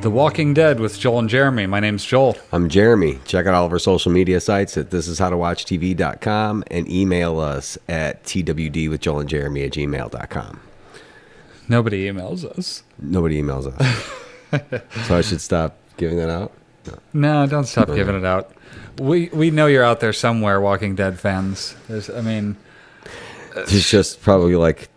The Walking Dead with Joel and Jeremy. My name's Joel. I'm Jeremy. Check out all of our social media sites at thishishowtowatchtv.com and email us at twdwithjoelandjeremy@gmail.com. Nobody emails us. Nobody emails us. So I should stop giving that out? No, don't stop giving it out. We know you're out there somewhere, Walking Dead fans. There's just probably like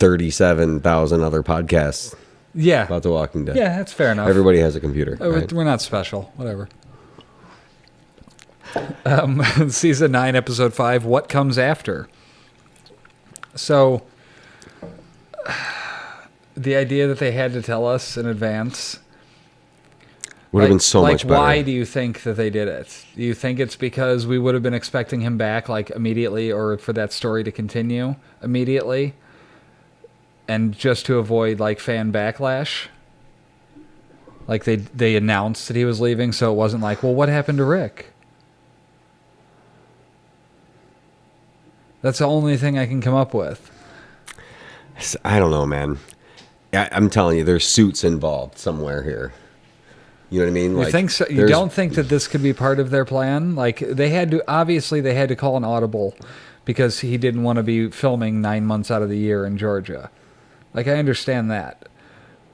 37,000 other podcasts yeah. about The Walking Dead. Yeah, that's fair enough. Everybody has a computer. Right? We're not special. Whatever. Season 9, Episode 5, What Comes After? So, the idea that they had to tell us in advance would have been so much better. Why do you think that they did it? Do you think it's because we would have been expecting him back like immediately, or for that story to continue immediately, and just to avoid like fan backlash? Like they announced that he was leaving, so it wasn't like, well, what happened to Rick? That's the only thing I can come up with. I don't know, man. I'm telling you, there's suits involved somewhere here. You know what I mean? You think so? You don't think that this could be part of their plan? Like they had to call an audible because he didn't want to be filming 9 months out of the year in Georgia. Like I understand that.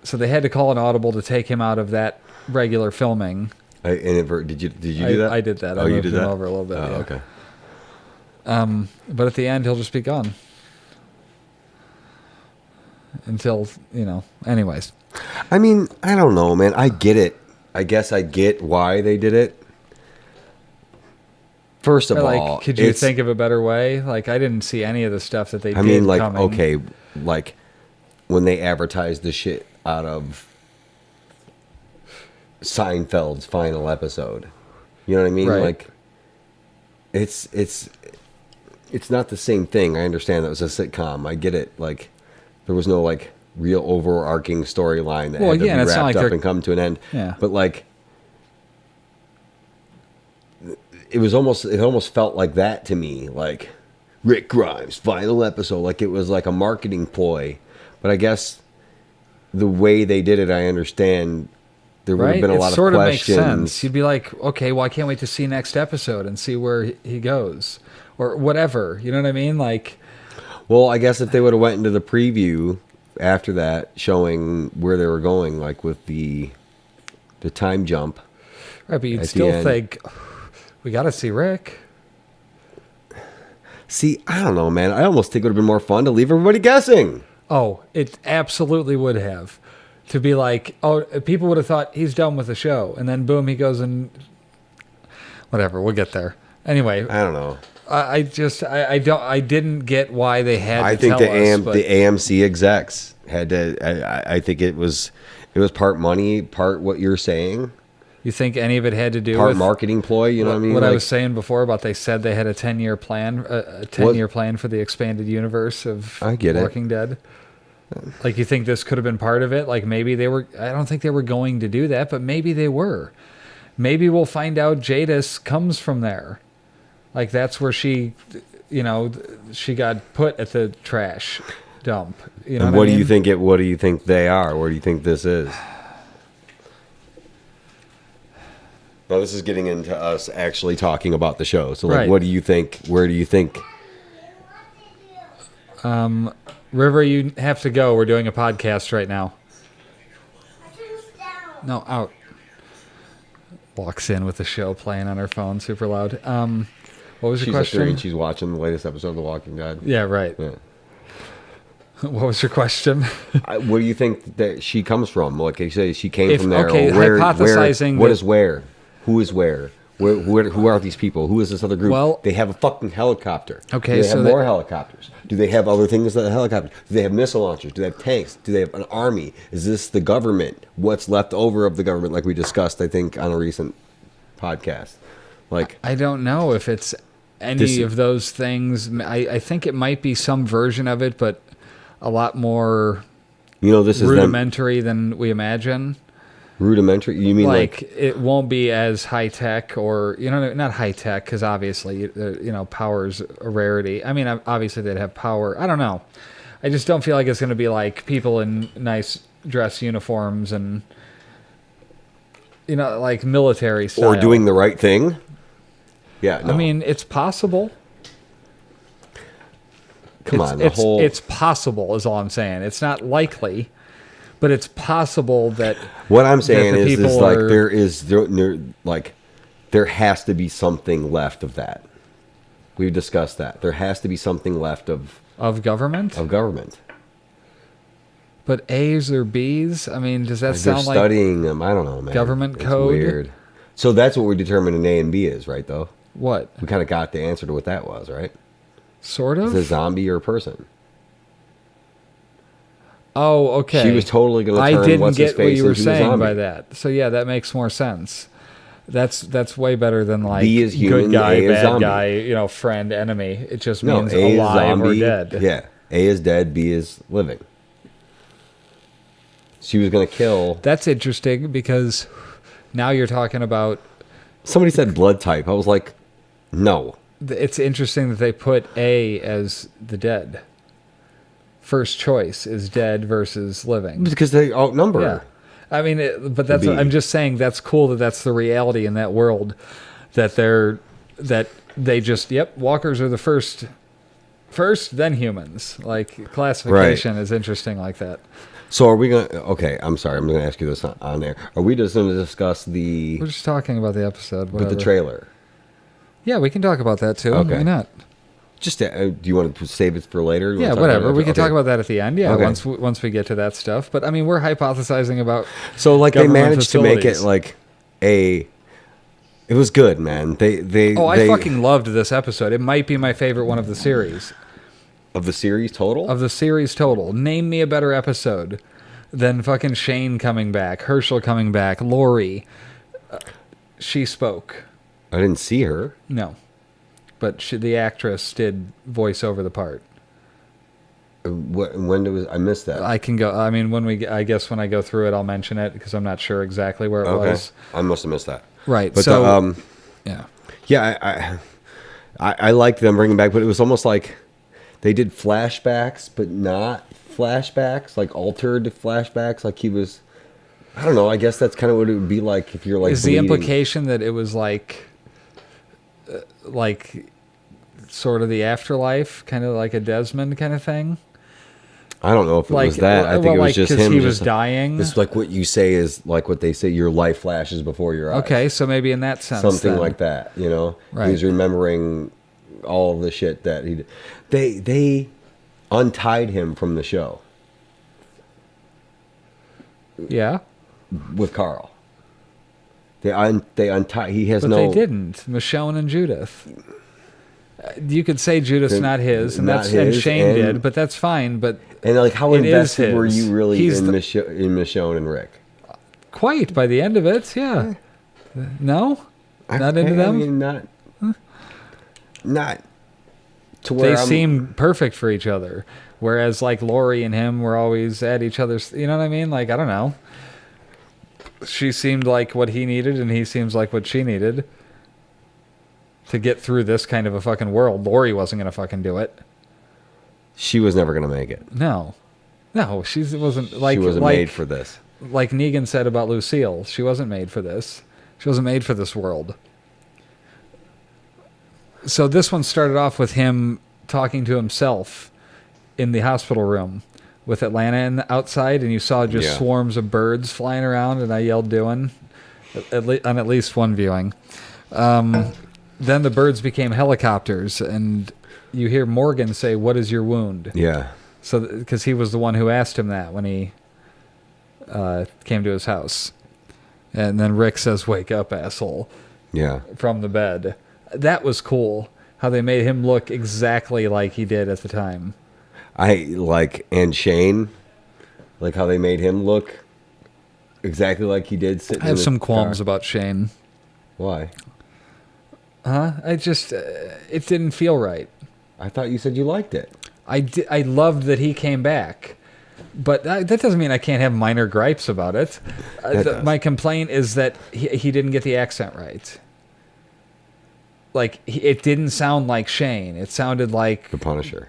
So they had to call an audible to take him out of that regular filming. Did you do that? I did that. Oh, I you moved did him that? over a little bit. Oh, yeah. okay. But at the end, he'll just be gone. Until, anyways. I mean, I don't know, man. I get it. I guess I get why they did it. First of all, could you think of a better way? Like, I didn't see any of the stuff that they did. I mean, like, coming. okay, like when they advertised the shit out of Seinfeld's final episode. You know what I mean? Right. Like, it's not the same thing. I understand that it was a sitcom. I get it. Like, there was no like real overarching storyline that had to be wrapped up and come to an end. Yeah. But like, it almost felt like that to me. Like Rick Grimes' final episode. Like it was like a marketing ploy. But I guess the way they did it, I understand. There would have been a lot of questions. It sort of makes sense. You'd be like, okay, well, I can't wait to see next episode and see where he goes or whatever. You know what I mean? Like, well, I guess if they would have went into the preview after that, showing where they were going, like with the time jump. Right, but you'd still think, we got to see Rick. See, I don't know, man. I almost think it would have been more fun to leave everybody guessing. Oh, it absolutely would have. To be like, oh, people would have thought he's done with the show. And then boom, he goes and whatever, we'll get there. Anyway. I don't know. I didn't get why they had to tell us. I think the AMC execs had to. I think it was part money, part what you're saying. You think any of it had to do part with marketing ploy? You know what I mean? What I was saying before about they said they had a 10-year plan, a 10-year plan for the expanded universe of Walking Dead. Like you think this could have been part of it? Like maybe they were. I don't think they were going to do that, but maybe they were. Maybe we'll find out Jadis comes from there. Like that's where she got put at the trash dump. You know and what do you think What do you think they are? Where do you think this is? Well, this is getting into us actually talking about the show. So, like, right. What do you think? Where do you think? River, you have to go. We're doing a podcast right now. No, out. Walks in with the show playing on her phone, super loud. What was your question? She's watching the latest episode of The Walking Dead. Yeah, right. Yeah. What was your question? Where do you think that she comes from? Like you say, she came from there. Okay, hypothesizing. What is where? Who is where? Who are these people? Who is this other group? Well, they have a fucking helicopter. Okay, do they have more helicopters? Do they have other things than a helicopter? Do they have missile launchers? Do they have tanks? Do they have an army? Is this the government? What's left over of the government, like we discussed, I think, on a recent podcast? Like, I don't know if it's any of those things. I think it might be some version of it, but a lot more this is rudimentary than we imagine. Rudimentary? You mean like it won't be as high tech, or not high tech, because obviously power's a rarity. I mean, obviously they'd have power. I don't know. I just don't feel like it's going to be like people in nice dress uniforms and like military style. Or doing the right thing. Yeah, no. I mean, it's possible. It's possible is all I'm saying. It's not likely, but it's possible that. What I'm saying is like there has to be something left of that. We've discussed that. There has to be something left of government. Of government. But A's or B's? I mean, does that sound like studying them? I don't know, man. Government code? Weird. So that's what we determined an A and B is, right? Though. What? We kind of got the answer to what that was, right? Sort of. Is it a zombie or a person? Oh, okay. She was totally going to turn I didn't what's his get what face you were into a saying zombie. by that. So yeah, that makes more sense. That's way better than like B is human, good guy, A is bad zombie. guy, friend, enemy. It just No, means A is alive zombie. or dead. Yeah, A is dead, B is living. She was going to kill. That's interesting because now you're talking about. Somebody said blood type. I was like, no. It's interesting that they put A as the dead. First choice is dead versus living. Because they outnumber. Yeah. I mean, I'm just saying that's cool that that's the reality in that world, that they just, walkers are the first, then humans. Like, classification is interesting like that. So are we going to, okay, I'm sorry, I'm going to ask you this on air. Are we just going to discuss We're just talking about the episode. With the trailer? Yeah, we can talk about that too. Okay. Why not? Just, do you want to save it for later? Yeah, whatever. We can talk about that at the end. Yeah, okay. once we get to that stuff. But I mean, we're hypothesizing about. So like they managed to make it like it was good, man. I fucking loved this episode. It might be my favorite one of the series. Of the series total? Of the series total. Name me a better episode than fucking Shane coming back, Herschel coming back, Lori. She spoke. I didn't see her. No. But the actress did voice over the part. When I missed that? I can go. I mean, I guess when I go through it, I'll mention it because I'm not sure exactly where it was. I must have missed that. Right. But so, I liked them bringing back, but it was almost like they did flashbacks, but not flashbacks, like altered flashbacks. Like he was, I don't know. I guess that's kind of what it would be like if you're like. Is the implication that it was like sort of the afterlife, kind of like a Desmond kind of thing? I don't know if it was that. I think it was just him. He was dying. It's like what you say is like what they say. Your life flashes before your eyes. Okay, so maybe in that sense, something like that. Right. He's remembering all of the shit that he did. They untied him from the show. Yeah. With Carl. They untied. He has but no. They didn't. Michonne and Judith. You could say Judith's not his, and and Shane did, but that's fine. But like, how invested were you really in Michonne and Rick? Quite by the end of it, yeah. No, not into them. I mean, not to where they seem perfect for each other. Whereas like Lori and him were always at each other's. You know what I mean? Like, I don't know. She seemed like what he needed, and he seems like what she needed. To get through this kind of a fucking world, Lori wasn't going to fucking do it. She was never going to make it. No, she wasn't like. She wasn't made for this. Like Negan said about Lucille, she wasn't made for this. She wasn't made for this world. So this one started off with him talking to himself in the hospital room with Atlanta outside, and you saw just swarms of birds flying around, and I yelled "doing" on at least one viewing. Then the birds became helicopters, and you hear Morgan say, "What is your wound?" Yeah. So, because he was the one who asked him that when he came to his house. And then Rick says, "Wake up, asshole." Yeah. From the bed. That was cool, how they made him look exactly like he did at the time. And Shane, like how they made him look exactly like he did sitting I have some qualms about Shane. Why? It didn't feel right. I thought you said you liked it. I loved that he came back. But that doesn't mean I can't have minor gripes about it. My complaint is that he didn't get the accent right. Like, it didn't sound like Shane. It sounded like... The Punisher.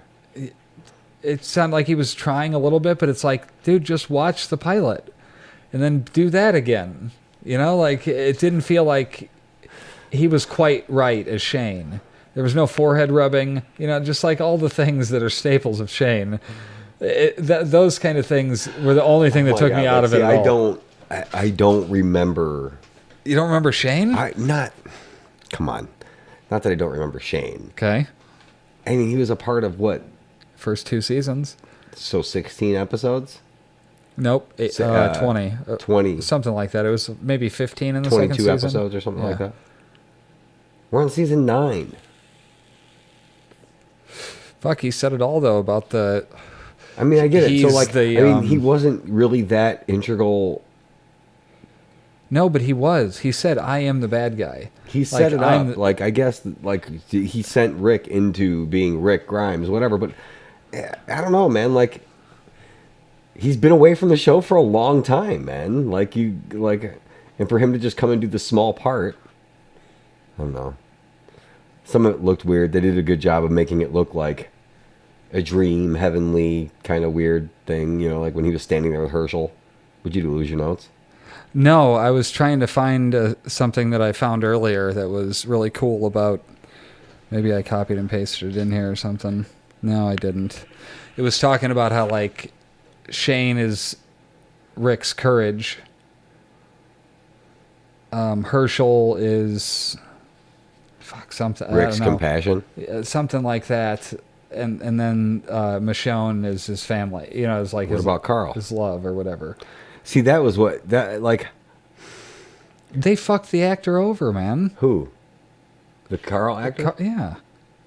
It sounded like he was trying a little bit, but it's like, dude, just watch the pilot. And then do that again. You know, like it didn't feel like he was quite right as Shane. There was no forehead rubbing, you know, just like all the things that are staples of Shane. Those kind of things were the only thing that took me out of it at all. I don't remember. You don't remember Shane? Come on. Not that I don't remember Shane. Okay. I mean, he was a part of what? First 2 seasons. So 16 episodes? Nope. 20. 20. Something like that. It was maybe 15 in the second season. 22 episodes or something like that. We're on season 9. Fuck, he said it all, though, about the... I mean, I get it. So, like, he wasn't really that integral... No, but he was. He said, I am the bad guy. He set it up. Like, I guess, like, he sent Rick into being Rick Grimes, whatever. But, I don't know, man. Like, he's been away from the show for a long time, man. And for him to just come and do the small part, I don't know. Some of it looked weird. They did a good job of making it look like a dream, heavenly, kind of weird thing. You know, like when he was standing there with Herschel. Would you lose your notes? No, I was trying to find something that I found earlier that was really cool about... Maybe I copied and pasted it in here or something. No, I didn't. It was talking about how, like, Shane is Rick's courage. Herschel is... Fuck, something. Rick's compassion? Something like that. And then Michonne is his family. You know, it's like... What about Carl? His love or whatever. See, that was what... like. They fucked the actor over, man. Who? The Carl actor? Yeah.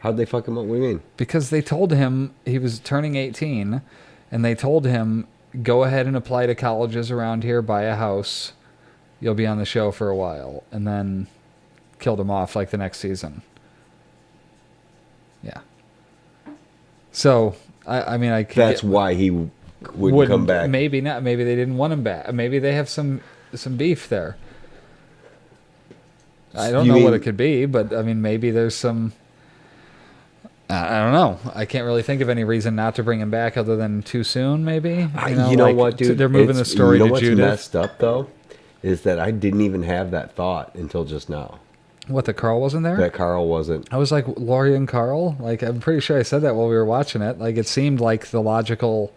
How'd they fuck him up? What do you mean? Because they told him he was turning 18, and they told him, go ahead and apply to colleges around here, buy a house, you'll be on the show for a while, and then killed him off like the next season. Yeah. So, I mean, That's why he wouldn't come back. Maybe not. Maybe they didn't want him back. Maybe they have some beef there. I don't know what it could be, but I mean, maybe there's some... I don't know. I can't really think of any reason not to bring him back other than too soon, maybe. You know what, dude? They're moving the story to Judith. You know what's messed up, though? Is that I didn't even have that thought until just now. What, that Carl wasn't there? That Carl wasn't. I was like, Laurie and Carl? Like, I'm pretty sure I said that while we were watching it. Like, it seemed like the logical...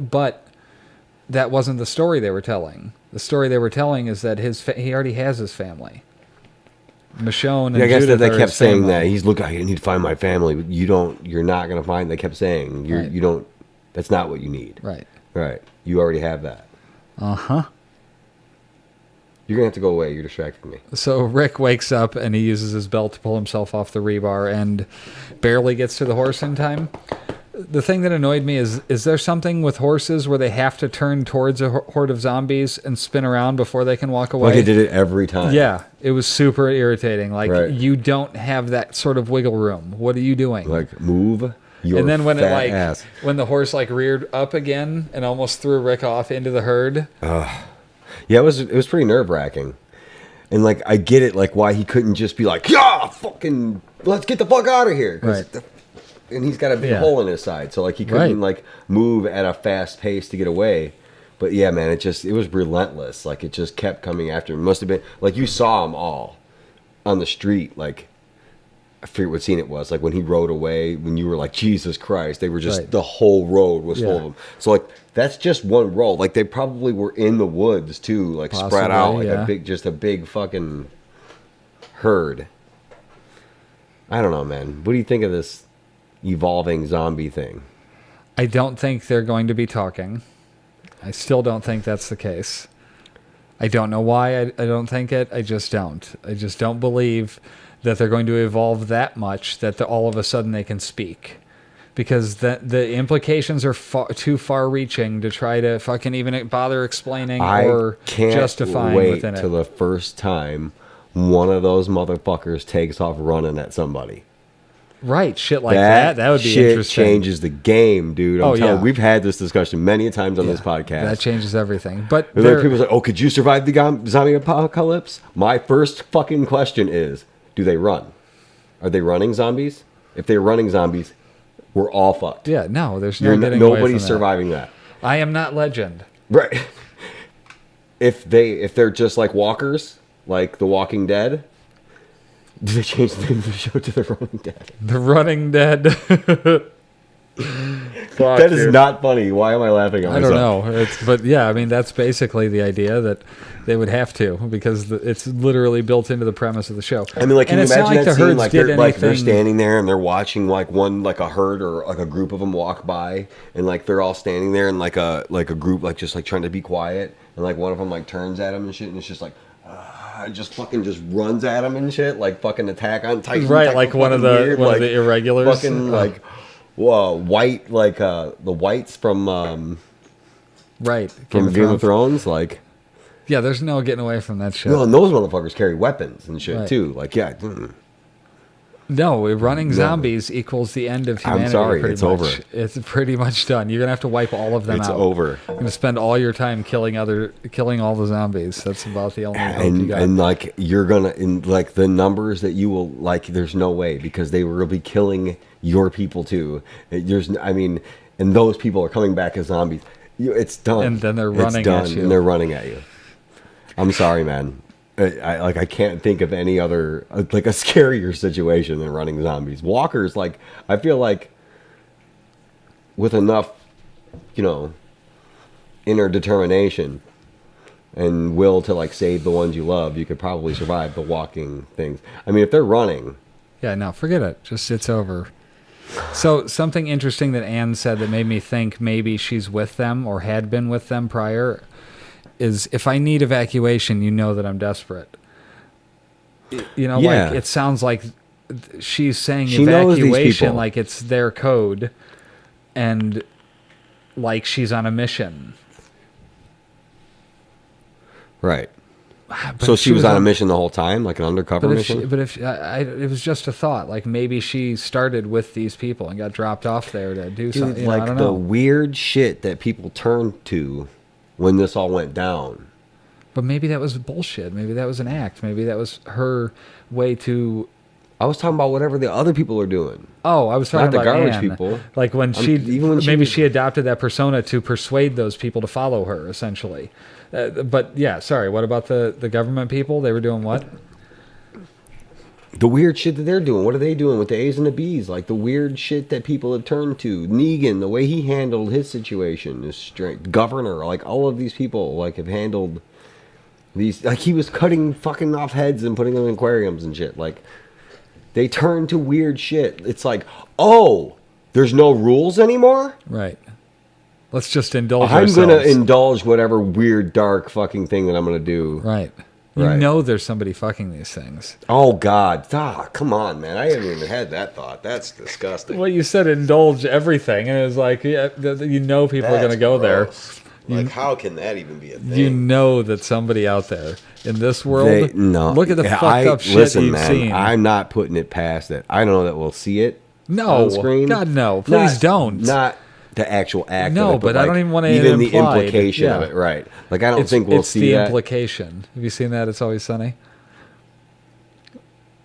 But that wasn't the story they were telling. The story they were telling is that he already has his family. Michonne and Judith that they kept saying that. He's, look, I need to find my family. But you're not going to find... They kept saying, you don't... That's not what you need. Right. Right. You already have that. Uh-huh. You're going to have to go away. You're distracting me. So Rick wakes up and he uses his belt to pull himself off the rebar and barely gets to the horse in time. The thing that annoyed me is there something with horses where they have to turn towards a horde of zombies and spin around before they can walk away? Like they did it every time. Yeah. It was super irritating. Like, you don't have that sort of wiggle room. What are you doing? Like, move your And then when fat ass. When the horse reared up again and almost threw Rick off into the herd. Yeah, it was pretty nerve-wracking. And, like, I get it, like, why he couldn't just be like, yeah, fucking, let's get the fuck out of here. Right. And he's got a big hole in his side. So, like, he couldn't, like, move at a fast pace to get away. But, yeah, man, it was relentless. Like, it just kept coming after him. It must have been, like, you saw them all on the street. Like, I forget what scene it was. Like, when he rode away, when you were like, Jesus Christ. They were just, the whole road was full of them. So, like, that's just one road. Like, they probably were in the woods, too. Like, spread out. Like, a big fucking herd. I don't know, man. What do you think of this evolving zombie thing? I don't think they're going to be talking. I still don't think that's the case. I don't know why I don't think it. I just don't. I just don't believe that they're going to evolve that much that all of a sudden they can speak. Because the implications are too far-reaching to try to fucking even bother explaining or justifying within it. I can't wait till the first time one of those motherfuckers takes off running at somebody. Right, shit like that. That would be interesting. Shit changes the game, dude. I'm telling you, we've had this discussion many times on this podcast. That changes everything. But people say, "Oh, could you survive the zombie apocalypse?" My first fucking question is, do they run? Are they running zombies? If they're running zombies, we're all fucked. Yeah, no, there's no getting away from nobody's surviving that. I am not Legend. Right. if they're just like walkers, like The Walking Dead, do they change the name of the show to The Running Dead? The Running Dead. Fuck, that is dude. Not funny. Why am I laughing at myself? I don't know. But yeah, I mean, that's basically the idea that they would have to, because it's literally built into the premise of the show. I mean, like, can you imagine that scene? Like they're standing there and they're watching like a herd or like a group of them walk by, and like they're all standing there and like a group like just like trying to be quiet, and like one of them like turns at them and shit, and it's just like. Just fucking just runs at him and shit, like fucking Attack on Titan. Right, like one of the irregulars. Fucking like, whoa, white, like the whites from Game of Thrones, like. Yeah, there's no getting away from that shit. No, and those motherfuckers carry weapons and shit too. Like, yeah. No, running zombies equals the end of humanity. I'm sorry, it's much. over. It's pretty much done. You're gonna have to wipe all of them out. It's over. You're gonna spend all your time killing all the zombies. That's about the only hope you got. And like you're gonna, in like the numbers that you will like, there's no way, because they will be killing your people too. And those people are coming back as zombies. It's done. And then they're running at you. And they're running at you. I'm sorry, man. I can't think of any other like a scarier situation than running zombies. Walkers, like I feel like with enough, inner determination and will to like save the ones you love, you could probably survive the walking things. I mean, if they're running, yeah, no, forget it. Just it's over. So something interesting that Anne said that made me think maybe she's with them or had been with them prior. Is if I need evacuation, you know that I'm desperate. Like it sounds like she's saying evacuation like it's their code, and like she's on a mission. Right. So she was on a mission the whole time, like an undercover mission? It was just a thought. Like maybe she started with these people and got dropped off there to do something. Like I don't know. The weird shit that people turned to when this all went down. But maybe that was bullshit. Maybe that was an act. Maybe that was her way to... I was talking about whatever the other people are doing. Oh, I was talking about not the garbage Anne. people. Like when she adopted that persona to persuade those people to follow her, essentially. But yeah, sorry. What about the government people? They were doing what? The weird shit that they're doing. What are they doing with the A's and the B's? Like the weird shit that people have turned to. Negan, the way he handled his situation is straight. Governor, like all of these people, like have handled these. Like he was cutting fucking off heads and putting them in aquariums and shit. Like they turn to weird shit. It's like, oh, there's no rules anymore? Right. Let's just indulge ourselves. I'm going to indulge whatever weird, dark fucking thing that I'm going to do. Right. You know there's somebody fucking these things. Oh, God. Come on, man. I haven't even had that thought. That's disgusting. Well, you said indulge everything, and it was like, yeah, people are going to go gross. There. Like, how can that even be a thing? You know that somebody out there in this world... Look at the fucked up shit you've seen. I'm not putting it past it. I don't know that we'll see it on screen. God, no. Please don't. Not the actual act of it, but like, I don't even want to even the implication of it, right? Like I don't think we'll see that. It's the implication. Have you seen that? It's Always Sunny.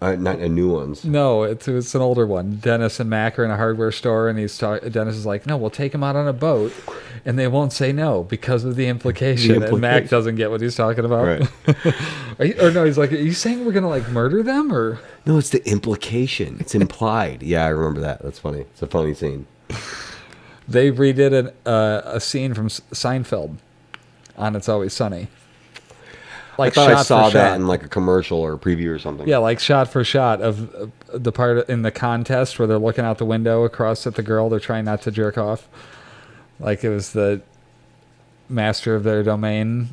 Not a new ones. No, it's an older one. Dennis and Mac are in a hardware store, and Dennis is like, "No, we'll take him out on a boat," and they won't say no because of the implication. And Mac doesn't get what he's talking about. Right. He's like, "Are you saying we're gonna like murder them?" Or no, it's the implication. It's implied. Yeah, I remember that. That's funny. It's a funny scene. They redid a scene from Seinfeld on It's Always Sunny. Like I thought I saw that in like a commercial or a preview or something. Yeah, like shot for shot of the part in the contest where they're looking out the window across at the girl. They're trying not to jerk off. Like it was the master of their domain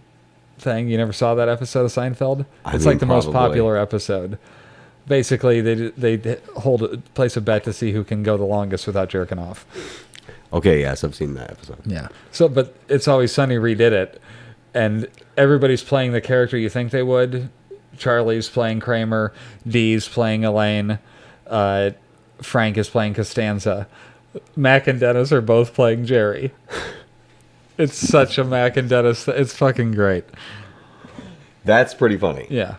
thing. You never saw that episode of Seinfeld? It's like the most popular episode. Basically, they place a bet to see who can go the longest without jerking off. Okay, yes, I've seen that episode. Yeah. So, but It's Always Sunny redid it, and everybody's playing the character you think they would. Charlie's playing Kramer, Dee's playing Elaine, Frank is playing Costanza. Mac and Dennis are both playing Jerry. It's such a Mac and Dennis. It's fucking great. That's pretty funny. Yeah.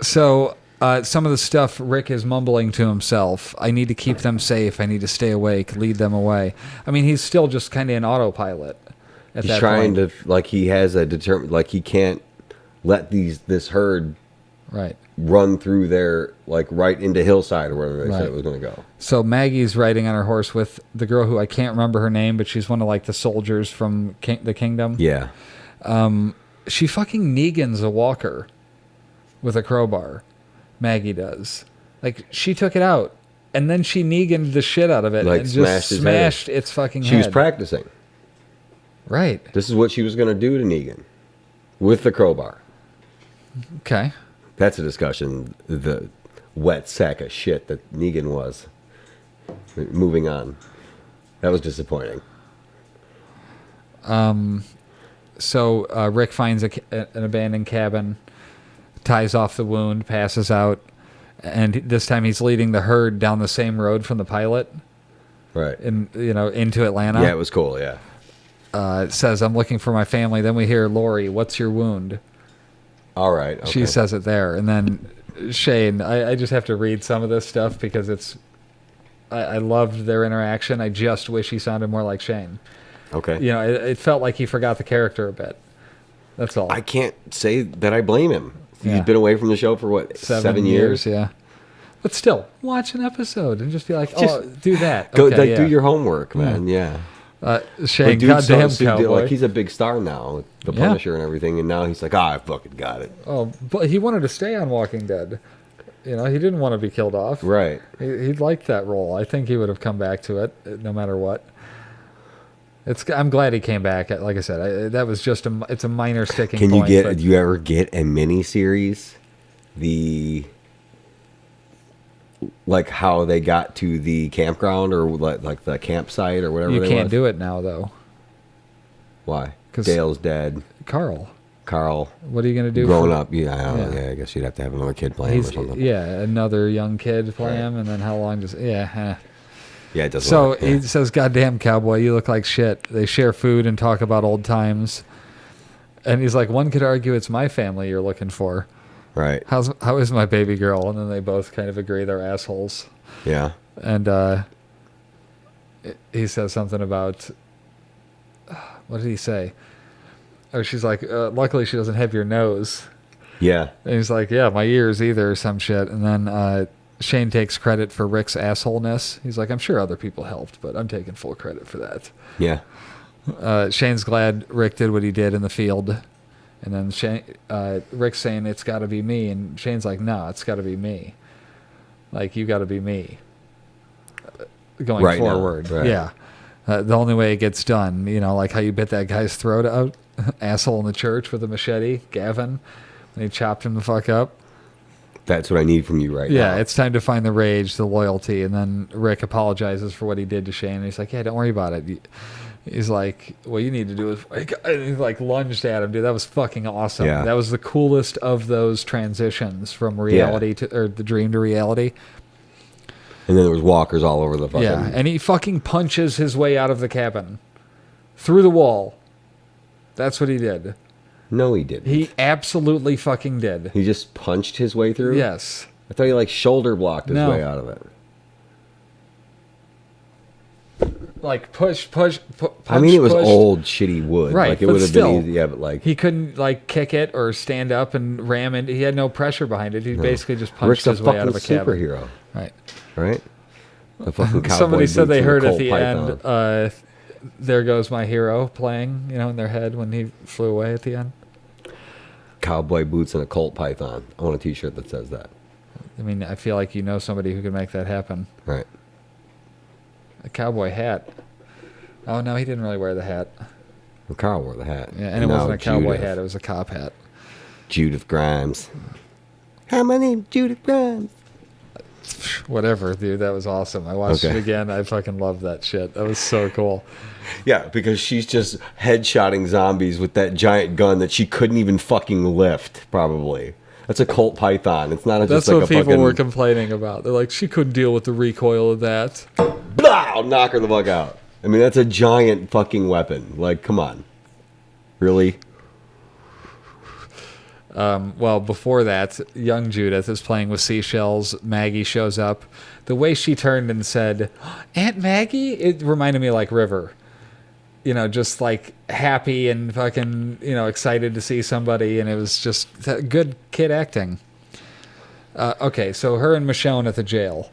So... some of the stuff Rick is mumbling to himself. I need to keep them safe. I need to stay awake, lead them away. I mean, he's still just kind of in autopilot. At He's that trying point. to, like, he has a determined, like, he can't let this herd Right. run through there, like, right into Hillside or wherever they said Right. it was going to go. So Maggie's riding on her horse with the girl who I can't remember her name, but she's one of like the soldiers from the kingdom. Yeah. She fucking Negans a walker with a crowbar. Maggie does. Like, she took it out, and then she Neganed the shit out of it, Like, and just smashed smashed its fucking head. She was practicing. Right. This is what she was going to do to Negan with the crowbar. Okay. That's a discussion. The wet sack of shit that Negan was. Moving on. That was disappointing. So Rick finds an abandoned cabin, ties off the wound, passes out, and this time he's leading the herd down the same road from the pilot, Right. into Atlanta. Yeah, it was cool, yeah. It says, "I'm looking for my family." Then we hear Lori, "What's your wound?" All right. Okay. She says it there, and then Shane. I just have to read some of this stuff because it's. I loved their interaction. I just wish he sounded more like Shane. Okay. It felt like he forgot the character a bit. That's all. I can't say that I blame him. Yeah. He's been away from the show for what, 7 years? Yeah. But still, watch an episode and just be like, "Oh, do that." Go, Okay, yeah. do your homework, man. Yeah. Shane, Like, dude, goddamn so, cowboy. like, he's a big star now, with the Yeah. Punisher and everything, and now he's like, I fucking got it. Oh, but he wanted to stay on Walking Dead. He didn't want to be killed off. Right. He liked that role. I think he would have come back to it no matter what. I'm glad he came back. Like I said, that was just it's a minor sticking Can point. do you ever get a mini series? Like how they got to the campground or like the campsite or whatever. You can't do it now, though. Why? 'Cause Dale's dead. Carl, Carl, what are you going to do? grown up. Yeah, I don't know. Yeah. Yeah, I guess you'd have to have another kid play him or something. Yeah, another young kid play him, and then how long does... Yeah, Yeah, it doesn't So work. he says, "Goddamn cowboy, you look like shit." They share food and talk about old times. And he's like, "One could argue it's my family you're looking for. Right. How is my baby girl?" And then they both kind of agree they're assholes. Yeah. And he says something about... What did he say? Oh, she's like, "Luckily she doesn't have your nose." Yeah. And he's like, "Yeah, my ears either," or some shit. And then Shane takes credit for Rick's assholeness. He's like, "I'm sure other people helped, but I'm taking full credit for that." Yeah. Shane's glad Rick did what he did in the field. And then Rick's saying, "It's got to be me." And Shane's like, "No, it's got to be me. Like, you got to be me going Right now, forward." right. Yeah. The only way it gets done, like how you bit that guy's throat out, asshole in the church with a machete, Gavin, and he chopped him the fuck up. That's what I need from you right now. Yeah, it's time to find the rage, the loyalty. And then Rick apologizes for what he did to Shane. And he's like, "Yeah, don't worry about it." He's like, "What you need to do is..." And he like lunged at him, dude. That was fucking awesome. Yeah. That was the coolest of those transitions from reality or the dream to reality. And then there was walkers all over the fucking... Yeah, and he fucking punches his way out of the cabin. Through the wall. That's what he did. No, he didn't. He absolutely fucking did. He just punched his way through? Yes. I thought he like shoulder blocked his No. way out of it. Like punch, I mean, it was push. old shitty wood. Right, Like it but would have still, been easy. Yeah, but like He couldn't like kick it or stand up and ram it. He had no pressure behind it. He basically just punched Rick's a his way out fucking of a cabin. superhero, Right. right? The fucking cowboy Somebody said boots they and a heard at Colt the python. end, "There Goes My Hero" playing, in their head when he flew away at the end. Cowboy boots and a Colt python. I want a T-shirt that says that. I mean, I feel like somebody who could make that happen. Right. A cowboy hat. Oh no, he didn't really wear the hat. Well, Carl wore the hat. Yeah, and it now wasn't a cowboy Judith. hat; it was a cop hat. Judith Grimes. Hi, my name's Judith Grimes. Whatever, dude. That was awesome. I watched it again. I fucking loved that shit. That was so cool. Yeah, because she's just headshotting zombies with that giant gun that she couldn't even fucking lift, probably. That's a Colt Python. It's not That's just like what a people fucking... were complaining about. They're like, she couldn't deal with the recoil of that. Blah! I'll knock her the fuck out. I mean, that's a giant fucking weapon. Like, come on. Really? Well, before that, young Judith is playing with seashells. Maggie shows up. The way she turned and said, "Aunt Maggie," it reminded me of like River. just like happy and fucking, excited to see somebody. And it was just good kid acting. Okay, so her and Michonne at the jail.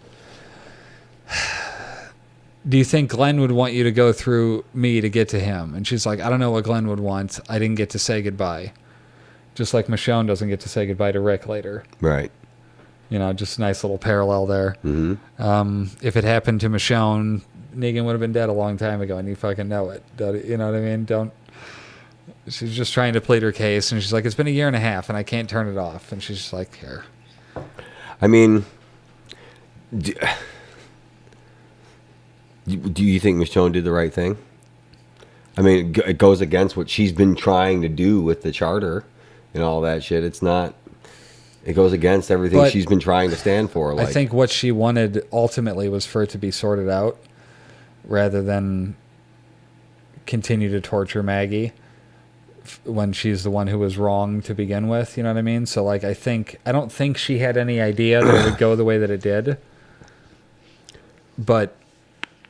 Do you think Glenn would want you to go through me to get to him? And she's like, I don't know what Glenn would want. I didn't get to say goodbye. Just like Michonne doesn't get to say goodbye to Rick later. Right. Just a nice little parallel there. Mm-hmm. If it happened to Michonne, Negan would have been dead a long time ago, and you fucking know it. You know what I mean? She's just trying to plead her case, and she's like, it's been a year and a half, and I can't turn it off. And she's just like, here. I mean, do you think Michonne did the right thing? I mean, it goes against what she's been trying to do with the charter and all that shit. It's not... It goes against everything she's been trying to stand for. I think what she wanted ultimately was for it to be sorted out rather than continue to torture Maggie when she's the one who was wrong to begin with. You know what I mean? So, like, I don't think she had any idea that it would go the way that it did. But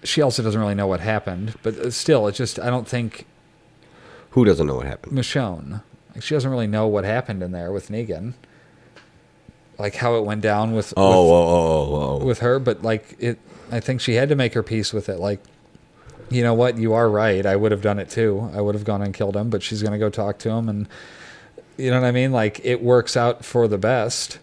she also doesn't really know what happened. But still, I don't think... Who doesn't know what happened? Michonne. Like, she doesn't really know what happened in there with Negan. Like how it went down with her, but like I think she had to make her peace with it. Like, you know what, you are right. I would have done it too. I would have gone and killed him, but she's gonna go talk to him, and you know what I mean. Like it works out for the best.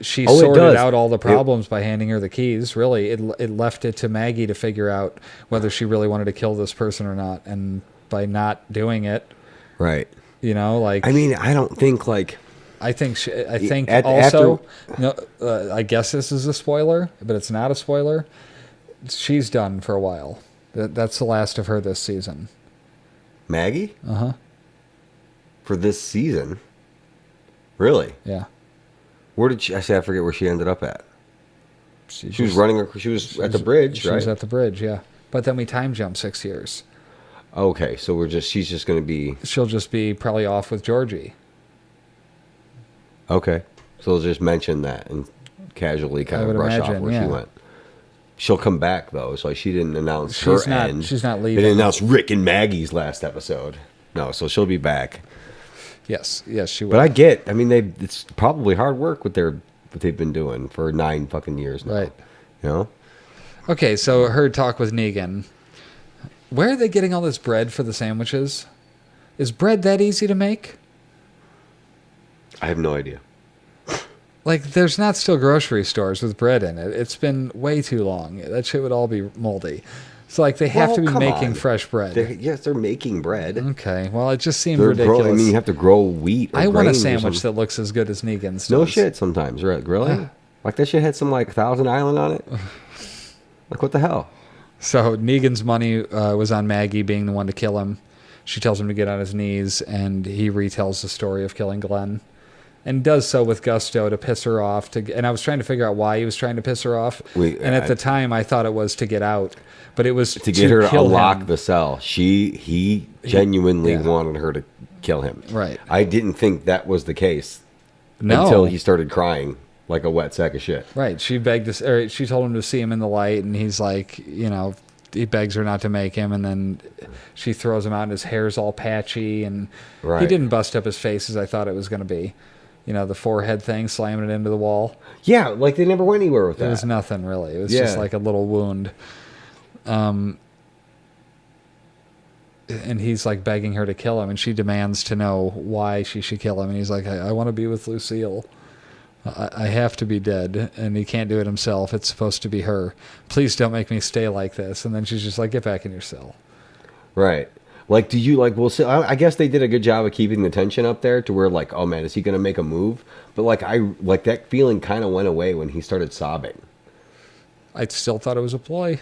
She sorted out all the problems by handing her the keys. Really, it left it to Maggie to figure out whether she really wanted to kill this person or not, and by not doing it, right? Like I mean, I don't think like. I think also, I guess this is a spoiler, but it's not a spoiler. She's done for a while. That's the last of her this season. Maggie? Uh-huh. For this season? Really? Yeah. Where did she... I forget where she ended up at. She was running... She was at the bridge, right? She was at the bridge, yeah. But then we time jump 6 years. Okay, so she's just going to be... She'll just be probably off with Georgie. Okay. So they'll just mention that and casually kind of brush off where she went. She'll come back, though. So she didn't announce her end. She's not leaving. They didn't announce Rick and Maggie's last episode. No, so she'll be back. Yes, she will. But I mean, it's probably hard work what they've been doing for 9 fucking years now. Right. You know? Okay, so her talk with Negan. Where are they getting all this bread for the sandwiches? Is bread that easy to make? I have no idea. Like, there's not still grocery stores with bread in it. It's been way too long. That shit would all be moldy. So, like, they have to be making fresh bread. They're making bread. Okay. Well, it just seemed ridiculous. You have to grow wheat. I want a sandwich that looks as good as Negan's does. No shit sometimes, right? Really? Like, that shit had some, like, Thousand Island on it? Like, what the hell? So, Negan's money was on Maggie being the one to kill him. She tells him to get on his knees, and he retells the story of killing Glenn. And does so with gusto to piss her off. And I was trying to figure out why he was trying to piss her off. And at the time, I thought it was to get out. But it was to get her to unlock the cell. He genuinely wanted her to kill him. Right. I didn't think that was the case. No. Until he started crying like a wet sack of shit. Right. She told him to see him in the light. And he's like, he begs her not to make him, and then she throws him out, and his hair's all patchy. And he didn't bust up his face as I thought it was going to be. The forehead thing, slamming it into the wall. Yeah, like they never went anywhere with that. It was nothing, really. It was just like a little wound. And he's like begging her to kill him, and she demands to know why she should kill him. And he's like, I want to be with Lucille. I have to be dead, and he can't do it himself. It's supposed to be her. Please don't make me stay like this. And then she's just like, get back in your cell. Right. Like, do you, like, we'll see. I guess they did a good job of keeping the tension up there to where, like, oh, man, is he going to make a move? But, like, that feeling kind of went away when he started sobbing. I still thought it was a ploy.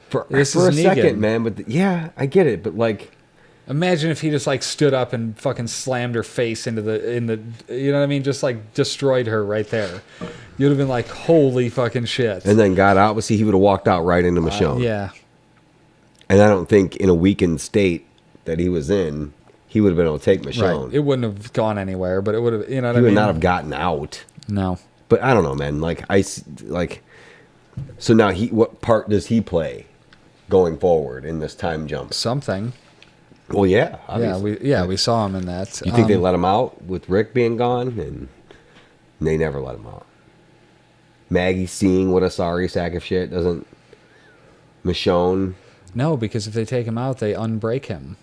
For a second, man. But, yeah, I get it. But, like... Imagine if he just, like, stood up and fucking slammed her face into the... You know what I mean? Just, like, destroyed her right there. You'd have been like, holy fucking shit. And then got out. But, see, he would have walked out right into Michonne. Yeah. And I don't think in a weakened state that he was in, he would have been able to take Michonne. Right. It wouldn't have gone anywhere, but it would have, you know what I mean? He would not have gotten out. No. But I don't know, man. So now what part does he play going forward in this time jump? Something. Well, yeah, obviously. we saw him in that. You think they let him out with Rick being gone, and they never let him out. Maggie seeing what a sorry sack of shit doesn't. Michonne. No, because if they take him out, they unbreak him.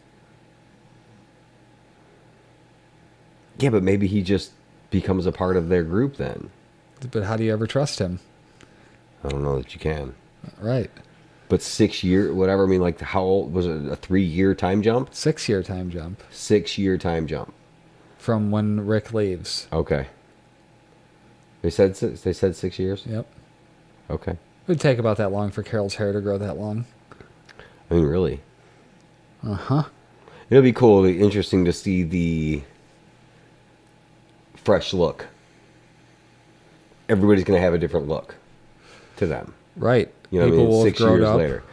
Yeah, but maybe he just becomes a part of their group then. But how do you ever trust him? I don't know that you can. Right. But 6 year, whatever. I mean, like, how old was it? A 3-year time jump? 6-year time jump. 6-year time jump from when Rick leaves. Okay. They said 6 years. Yep. Okay. It would take about that long for Carol's hair to grow that long. I mean, really. Uh-huh. It'll be cool, interesting to see the fresh look. Everybody's going to have a different look to them. Right. You know what I mean? 6 years later.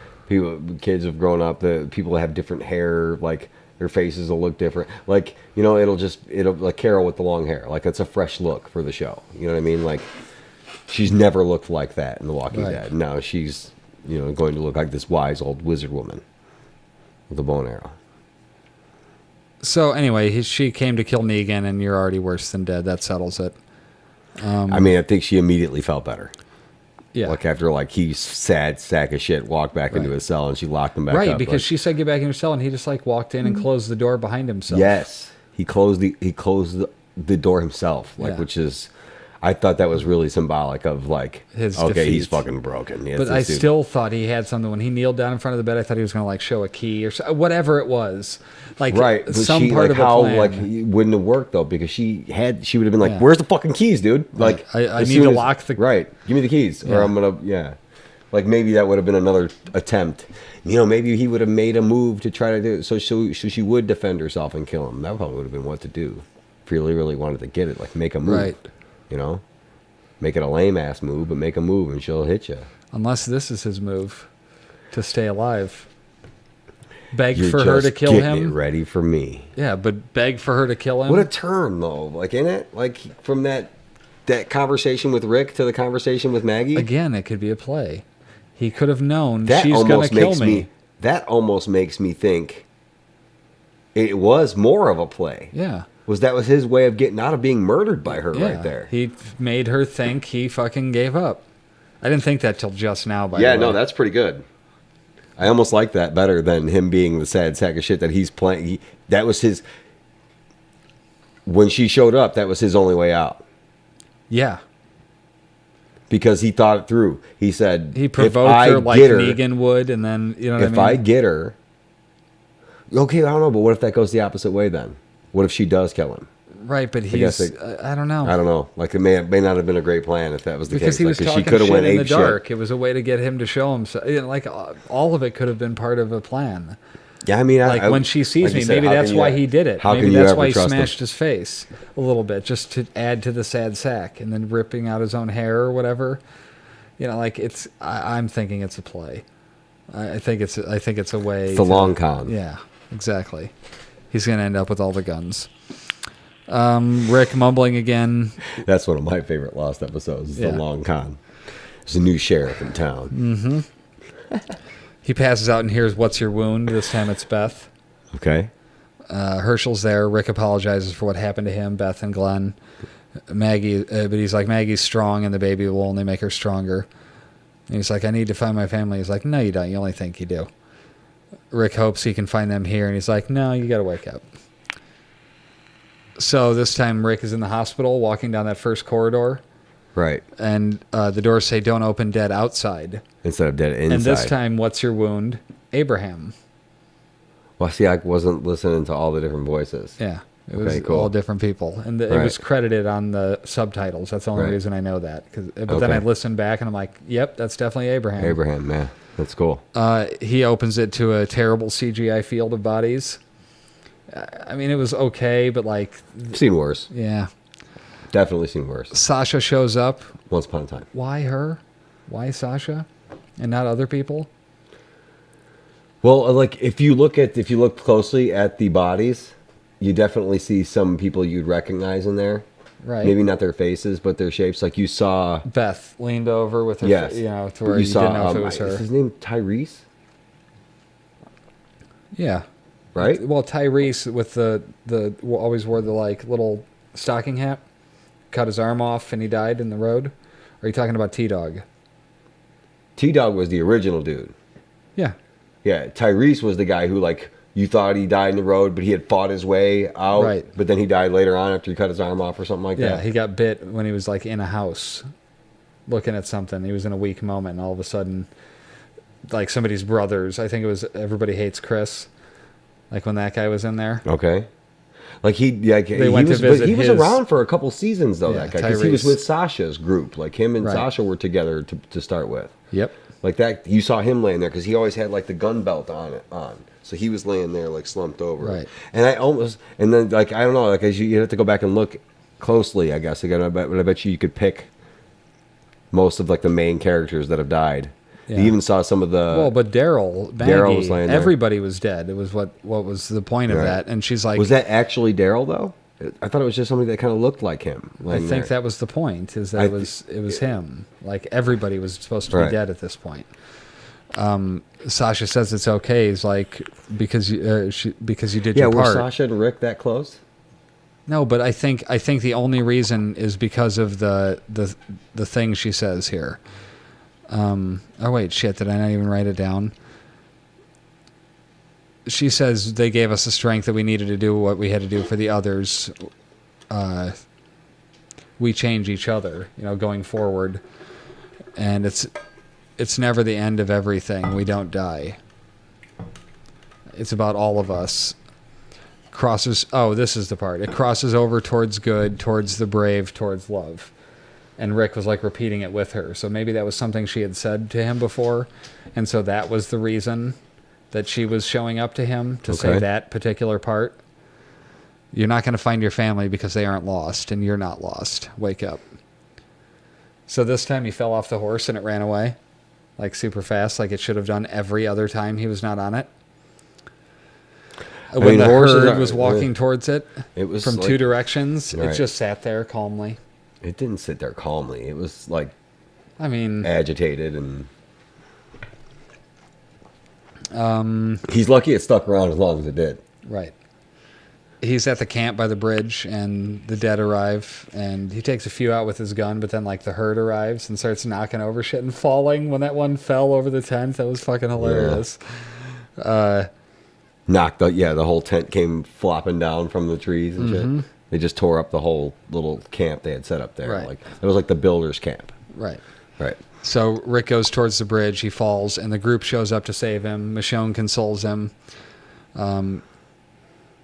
Kids have grown up. The people have different hair, like their faces will look different. Like, you know, it'll like Carol with the long hair. Like, it's a fresh look for the show. You know what I mean? Like, she's never looked like that in The Walking Dead. Now she's, you know, going to look like this wise old wizard woman with a bow and arrow. So anyway, she came to kill Negan, and you're already worse than dead. That settles it. I mean, I think she immediately felt better. Yeah. Like after, like, he's sad sack of shit, walked back into his cell, and she locked him back up. Right, because she said get back in your cell, and he just like walked in and closed the door behind himself. Yes, he closed the door himself, like, which is. I thought that was really symbolic of, like, his defeat. He's fucking broken. But I still thought he had something. When he kneeled down in front of the bed, I thought he was going to, like, show a key or whatever it was. Like, right. some part of the plan. Like, it wouldn't have worked, though, because she would have been like, where's the fucking keys, dude? Like, I need to lock the... Right. Give me the keys, or I'm going to, Like, maybe that would have been another attempt. You know, maybe he would have made a move to try to do it, so she would defend herself and kill him. That probably would have been what to do. If you really wanted to get it, like, make a move. Right. You know? Make it a lame-ass move, but make a move and she'll hit you. Unless this is his move to stay alive. Beg for her to kill him. It ready for me. Yeah, but beg for her to kill him. What a turn, though. Like, in it? Like, from that conversation with Rick to the conversation with Maggie? Again, it could be a play. He could have known she's going to kill me. That almost makes me think it was more of a play. Yeah. That was his way of getting out of being murdered by her right there. He made her think he fucking gave up. I didn't think that till just now, by the way. Yeah, no, that's pretty good. I almost like that better than him being the sad sack of shit that he's playing. That was his... When she showed up, that was his only way out. Yeah. Because he thought it through. He said... He provoked her like Negan would, and then, you know what I mean? If I get her... Okay, I don't know, but what if that goes the opposite way then? What if she does kill him? Right, but I don't know. I don't know. Like, it may not have been a great plan if that was the case. Because he was talking shit in the dark. It was a way to get him to show himself. You know, like, all of it could have been part of a plan. Yeah, I mean... Like, when she sees me, maybe that's why he did it. Maybe that's why he smashed his face a little bit, just to add to the sad sack, and then ripping out his own hair or whatever. You know, like, it's... I'm thinking it's a play. I think it's a way... It's a long con. Yeah, exactly. He's going to end up with all the guns. Rick mumbling again. That's one of my favorite Lost episodes. The long con. There's a new sheriff in town. Mm-hmm. He passes out and hears, "What's your wound?" This time it's Beth. Okay. Herschel's there. Rick apologizes for what happened to him, Beth and Glenn. Maggie, but he's like, Maggie's strong and the baby will only make her stronger. And he's like, I need to find my family. He's like, no, you don't. You only think you do. Rick hopes he can find them here, and he's like, no, you got to wake up. So this time Rick is in the hospital walking down that first corridor. Right. And the doors say, don't open, dead outside. Instead of dead inside. And this time, what's your wound? Abraham. Well, see, I wasn't listening to all the different voices. Yeah. It was all different people. And it was credited on the subtitles. That's the only reason I know that. But then I listened back, and I'm like, yep, that's definitely Abraham. Abraham, yeah. That's cool. He opens it to a terrible CGI field of bodies. I mean, it was okay, but like... Seen worse. Yeah. Definitely seen worse. Sasha shows up. Once upon a time. Why her? Why Sasha? And not other people? Well, like, if you look closely at the bodies, you definitely see some people you'd recognize in there. Right. Maybe not their faces, but their shapes. Like, you saw... Beth leaned over with her... Yes. You know, to where you didn't know if it was her. Is his name Tyrese? Yeah. right? Well, Tyrese with the always wore the like little stocking hat, cut his arm off and he died in the road. Or are you talking about T-Dog? T-Dog was the original dude. Yeah. Yeah, Tyrese was the guy who, like, you thought he died in the road, but he had fought his way out. Right. But then he died later on after he cut his arm off or something like that. Yeah, he got bit when he was, like, in a house looking at something. He was in a weak moment, and all of a sudden, like, somebody's brothers, I think it was Everybody Hates Chris, like, when that guy was in there. Okay. Like, he was around for a couple seasons, though, that guy. Because he was with Sasha's group. Like, him and Sasha were together to start with. Yep. Like that, you saw him laying there because he always had like the gun belt on. So he was laying there like slumped over. Right. And then like I don't know, like you have to go back and look closely. I guess again, but I bet you could pick most of like the main characters that have died. Yeah. You even saw some of the. But Daryl was laying there. Everybody was dead. It was what was the point of that? And she's like, was that actually Daryl though? I thought it was just somebody that kind of looked like him. I think that was the point. Is that it was him. Like everybody was supposed to be dead at this point. Sasha says it's okay. He's like because you did your part. Yeah, were Sasha and Rick that close? No, but I think the only reason is because of the thing she says here. Oh wait, shit! Did I not even write it down? She says they gave us the strength that we needed to do what we had to do for the others. We change each other, going forward. And it's never the end of everything. We don't die. It's about all of us. This is the part. It crosses over towards good, towards the brave, towards love. And Rick was like repeating it with her. So maybe that was something she had said to him before. And so that was the reason that she was showing up to him to say that particular part. You're not going to find your family because they aren't lost, and you're not lost. Wake up. So this time he fell off the horse and it ran away, like super fast, like it should have done every other time he was not on it. When the herd was walking towards it was from two directions, it just sat there calmly. It didn't sit there calmly. It was like, agitated and. He's lucky it stuck around as long as it did. Right. He's at the camp by the bridge, and the dead arrive, and he takes a few out with his gun, but then like the herd arrives and starts knocking over shit and falling. When that one fell over the tent, that was fucking hilarious. The whole tent came flopping down from the trees and shit. They just tore up the whole little camp they had set up there. Right. Like it was like the builder's camp. Right. Right. So Rick goes towards the bridge. He falls, and the group shows up to save him. Michonne consoles him.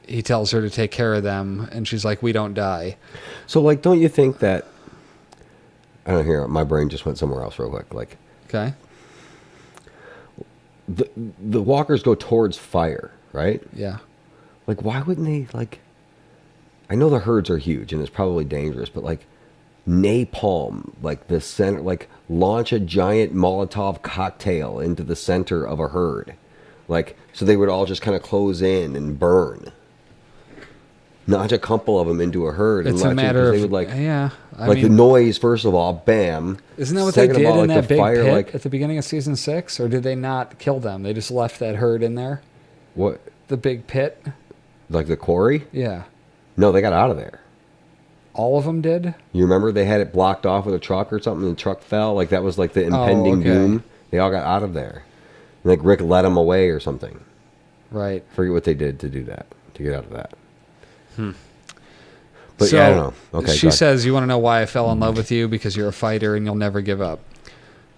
He tells her to take care of them, and she's like, "We don't die." So, like, don't you think that? I don't hear. My brain just went somewhere else real quick. Like, okay. The walkers go towards fire, right? Yeah. Like, why wouldn't they like? I know the herds are huge and it's probably dangerous, but like. Napalm, like the center, like launch a giant Molotov cocktail into the center of a herd, like so they would all just kind of close in and burn. Notch a couple of them into a herd. It's a matter of, they would I mean, the noise first of all, bam. Isn't that what they did in that big pit at the beginning of season 6, or did they not kill them? They just left that herd in there. What? The big pit. Like the quarry? Yeah. No, they got out of there. All of them did? You remember they had it blocked off with a truck or something and the truck fell? Like that was like the impending doom. They all got out of there. And like Rick led them away or something. Right. Forget what they did to do that, to get out of that. But so, I don't know. Okay. She says, "You want to know why I fell in love with you? Because you're a fighter and you'll never give up.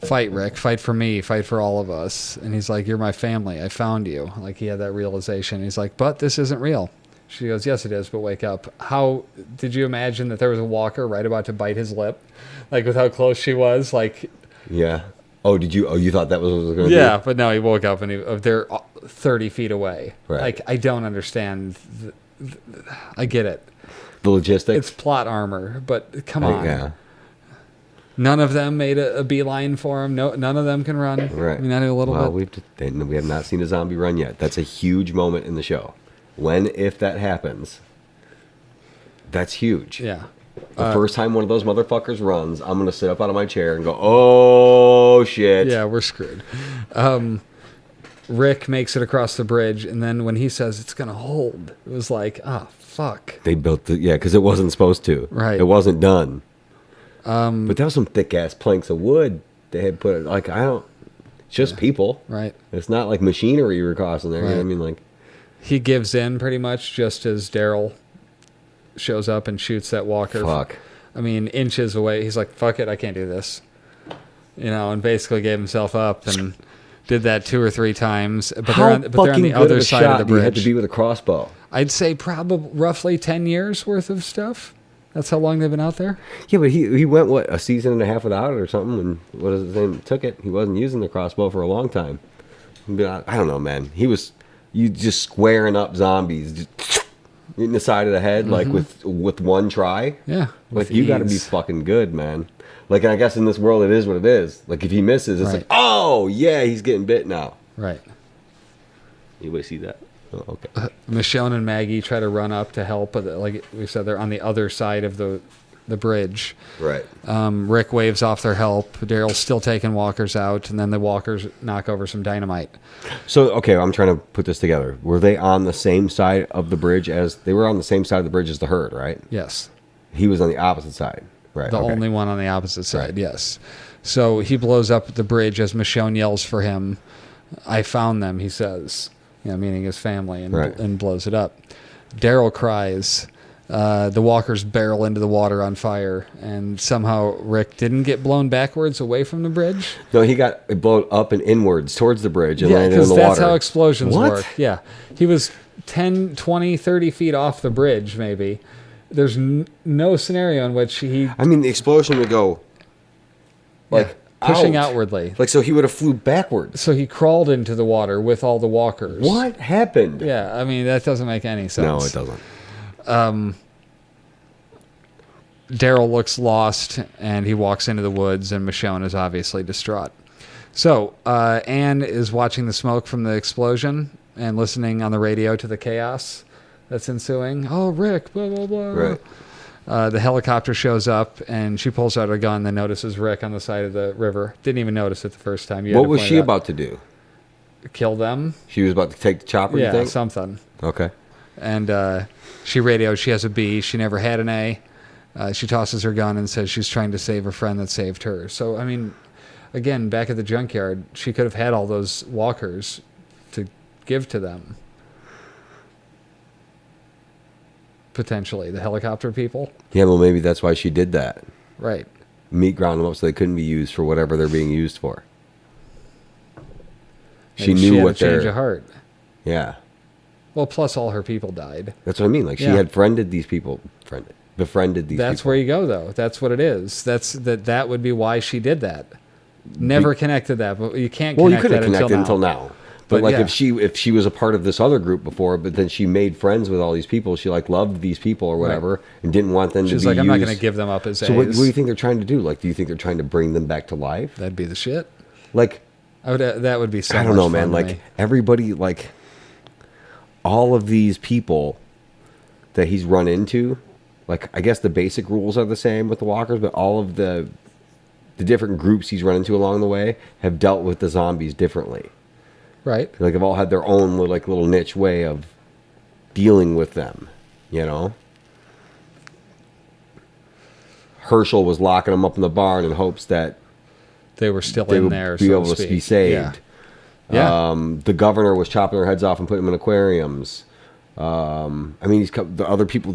Fight, Rick. Fight for me. Fight for all of us." And he's like, "You're my family. I found you." Like he had that realization. He's like, "But this isn't real." She goes, "Yes, it is, but wake up." How did you imagine that there was a walker right about to bite his lip? Like with how close she was? Like, yeah. Oh, did you? Oh, you thought that was what it was going to be? Yeah, but no, he woke up and they're 30 feet away. Right. Like, I don't understand. I get it. The logistics? It's plot armor, but come on. Yeah. None of them made a beeline for him. No, none of them can run. Right. I mean, not a little bit. We have not seen a zombie run yet. That's a huge moment in the show. If that happens, that's huge. Yeah. The first time one of those motherfuckers runs, I'm going to sit up out of my chair and go, oh, shit. Yeah, we're screwed. Rick makes it across the bridge, and then when he says it's gonna hold, it was like, oh fuck. They built the because it wasn't supposed to. Right. It wasn't done. But that was some thick ass planks of wood they had put. Like it's just people. Right. It's not like machinery you're crossing there. Right. You know what I mean, like he gives in pretty much just as Daryl shows up and shoots that walker. Fuck. I mean, inches away. He's like, fuck it, I can't do this. And basically gave himself up and did that 2 or 3 times. But they're on the other side of the bridge. You had to be with a crossbow. I'd say probably roughly 10 years worth of stuff. That's how long they've been out there. Yeah, but he went, a season and a half without it or something, and what is his name? Took it. He wasn't using the crossbow for a long time. I don't know, man. He was just squaring up zombies, just in the side of the head, like with one try. Yeah. Like, you got to be fucking good, man. Like, and I guess in this world, it is what it is. Like, if he misses, it's like, oh, yeah, he's getting bit now. Right. Anybody see that? Oh, okay. Michonne and Maggie try to run up to help, but like we said, they're on the other side of the bridge. Right. Rick waves off their help. Daryl's still taking walkers out, and then the walkers knock over some dynamite. So, okay, I'm trying to put this together. Were they on the same side of the bridge they were on the same side of the bridge as the herd, right? Yes. He was on the opposite side. Right. The only one on the opposite side, right. Yes. So he blows up the bridge as Michonne yells for him. I found them, he says, meaning his family, and blows it up. Daryl cries. The walkers barrel into the water on fire, and somehow Rick didn't get blown backwards away from the bridge. No, he got blown up and inwards towards the bridge and landed in the water. Yeah, because that's how explosions work. Yeah. He was 10, 20, 30 feet off the bridge, maybe. There's no scenario in which he... I mean, the explosion would go, pushing outwardly. Like, so he would have flew backwards. So he crawled into the water with all the walkers. What happened? Yeah, I mean, that doesn't make any sense. No, it doesn't. Daryl looks lost, and he walks into the woods, and Michonne is obviously distraught. So Anne is watching the smoke from the explosion and listening on the radio to the chaos that's ensuing. Oh, Rick, blah, blah, blah. Right. The helicopter shows up, and she pulls out a gun, then notices Rick on the side of the river. Didn't even notice it the first time. What was she about to do? Kill them? She was about to take the chopper, you think? Yeah, something. Okay. And she radioed she has a B. She never had an A. She tosses her gun and says she's trying to save a friend that saved her. So, I mean, again, back at the junkyard, she could have had all those walkers to give to them. Potentially, the helicopter people. Yeah, well, maybe that's why she did that. Right. Meat ground them up so they couldn't be used for whatever they're being used for. Maybe she knew what they're... change of heart. Yeah. Well, plus all her people died. That's what I mean. Like, she had befriended these people. That's where you go, though. That's what it is. That would be why she did that. Never connected that, but you can't connect that until now. Well, you couldn't connect it until now. But like, if she was a part of this other group before, but then she made friends with all these people, she like loved these people or whatever, and didn't want them to be used. She's like, I'm not going to give them up as A's. So what do you think they're trying to do? Like, do you think they're trying to bring them back to life? That'd be the shit. Like, that would be so. I don't know, man. Like, everybody, like, all of these people that he's run into, like, I guess the basic rules are the same with the walkers, but all of the different groups he's run into along the way have dealt with the zombies differently. Right. Like, they've all had their own little niche way of dealing with them, Herschel was locking them up in the barn in hopes that they were still in there, be able to be saved. Yeah. The governor was chopping their heads off and putting them in aquariums. I mean, the other people,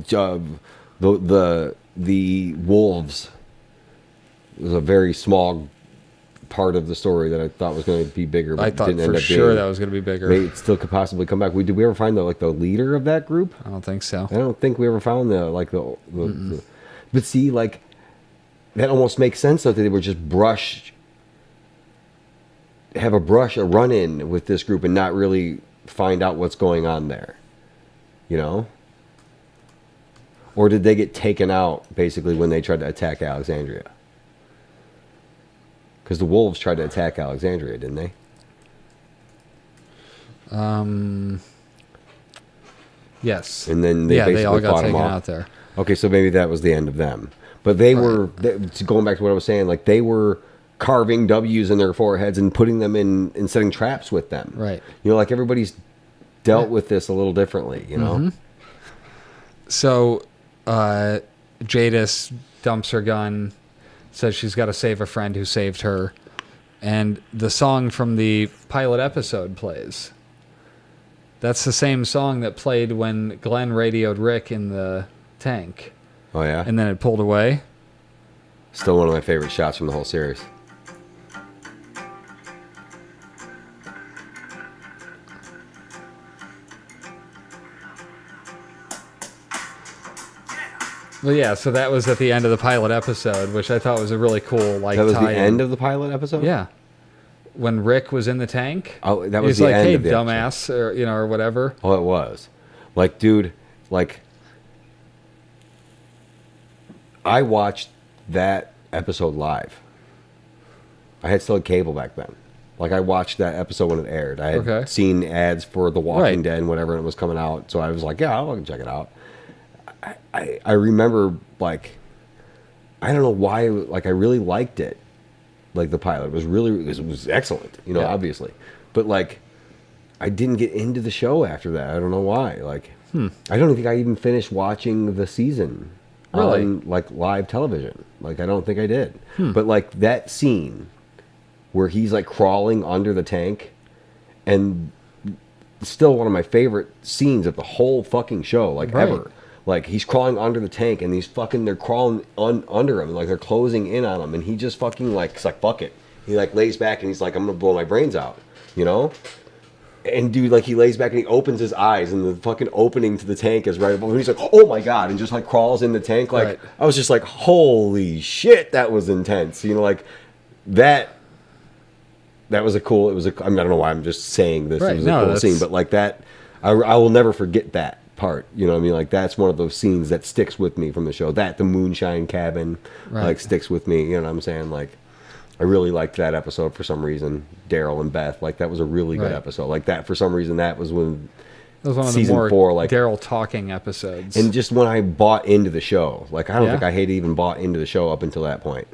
the wolves was a very small part of the story that I thought was going to be bigger, but I thought didn't end for up sure being. That was going to be bigger. Maybe it still could possibly come back. Did we ever find the leader of that group? I don't think so. I don't think we ever found the but see, like, that almost makes sense though, that they would just have a run-in with this group and not really find out what's going on there, Or did they get taken out basically when they tried to attack Alexandria? Because the wolves tried to attack Alexandria, didn't they? Yes. And then they all got taken off. out there. Okay, so maybe that was the end of them. But they were, going back to what I was saying, like, they were carving W's in their foreheads and putting them in and setting traps with them. Right. You know, like everybody's dealt with this a little differently, you know? Mm-hmm. So, Jadis dumps her gun, says she's got to save a friend who saved her, and the song from the pilot episode plays. That's the same song that played when Glenn radioed Rick in the tank. Oh, yeah? And then it pulled away. Still one of my favorite shots from the whole series. Well, yeah, so that was at the end of the pilot episode, which I thought was a really cool, like, that was the tie-in. end of the pilot episode? Yeah. When Rick was in the tank. Oh, that was the end hey, of the dumbass, or, you know, or whatever. Oh, it was. Like, dude, like, I watched that episode live. I had still had cable back then. Like, I watched that episode when it aired. I had seen ads for The Walking Dead and whatever, and it was coming out. So I was like, yeah, I'll go check it out. I remember, like, I don't know why, like, I really liked it. Like, the pilot it was excellent, you know, obviously. But, like, I didn't get into the show after that. I don't know why. Like, I don't think I even finished watching the season on, like, live television. Like, I don't think I did. But, like, that scene where he's, like, crawling under the tank, and still one of my favorite scenes of the whole fucking show, like, ever. Like, he's crawling under the tank, and they're crawling under him, like, they're closing in on him, and he just fucking, like, it's like, fuck it. He, like, lays back, and he's like, I'm gonna blow my brains out, you know? And, dude, like, he lays back, and he opens his eyes, and the fucking opening to the tank is right above him. He's like, oh, my God, and just, like, crawls in the tank. Like, I was just like, holy shit, that was intense. You know, like, that was a cool, I mean, I don't know why I'm just saying this. It was a cool scene, but, like, that, I will never forget that part. You know what I mean? Like, that's one of those scenes that sticks with me from the show. That, the Moonshine Cabin, like, sticks with me. You know what I'm saying? Like, I really liked that episode for some reason. Daryl and Beth, like, that was a really good episode. Like, that, for some reason, that was when one of season the more 4, like, Daryl talking episodes. And just when I bought into the show. Like, I don't think I had even bought into the show up until that point.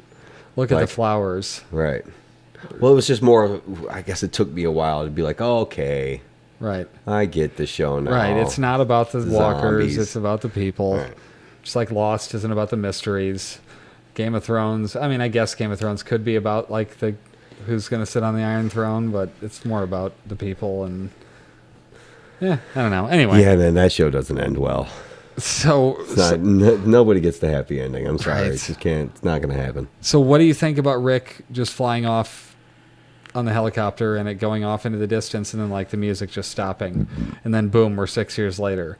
Look at the flowers. Right. Well, it was just more, I guess it took me a while to be like, oh, okay. Right. I get the show now. Right. It's not about the walkers. Zombies. It's about the people. Right. Just like Lost isn't about the mysteries. Game of Thrones. I mean, I guess Game of Thrones could be about, like, the who's going to sit on the Iron Throne, but it's more about the people and, yeah, I don't know. Anyway. Yeah, man, that show doesn't end well. So, nobody gets the happy ending. I'm sorry. It just can't. It's not going to happen. So what do you think about Rick just flying off on the helicopter and it going off into the distance and then, like, the music just stopping and then boom, we're 6 years later?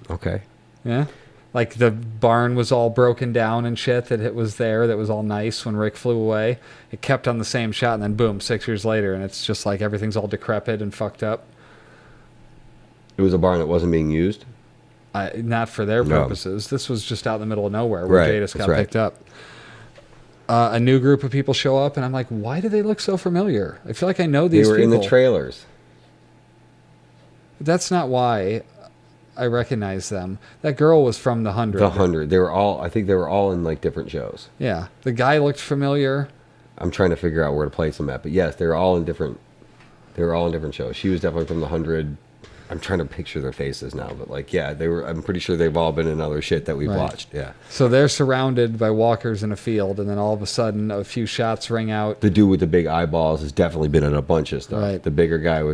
Okay. Yeah? Like, the barn was all broken down and shit that it was there, that was all nice when Rick flew away. It kept on the same shot and then boom, 6 years later, and it's just like everything's all decrepit and fucked up. It was a barn that wasn't being used? Not for their purposes. This was just out in the middle of nowhere where Jadis got picked up. A new group of people show up, and I'm like, why do they look so familiar? I feel like I know these people. They were in the trailers. That's not why I recognize them. That girl was from The 100. The 100. They were all, I think they were all in, like, different shows. Yeah. The guy looked familiar. I'm trying to figure out where to place them at. But yes, they were all in different shows. She was definitely from The 100. I'm trying to picture their faces now, but, like, yeah, I'm pretty sure they've all been in other shit that we've watched. Yeah. So they're surrounded by walkers in a field, and then all of a sudden, a few shots ring out. The dude with the big eyeballs has definitely been in a bunch of stuff. Right. The bigger guy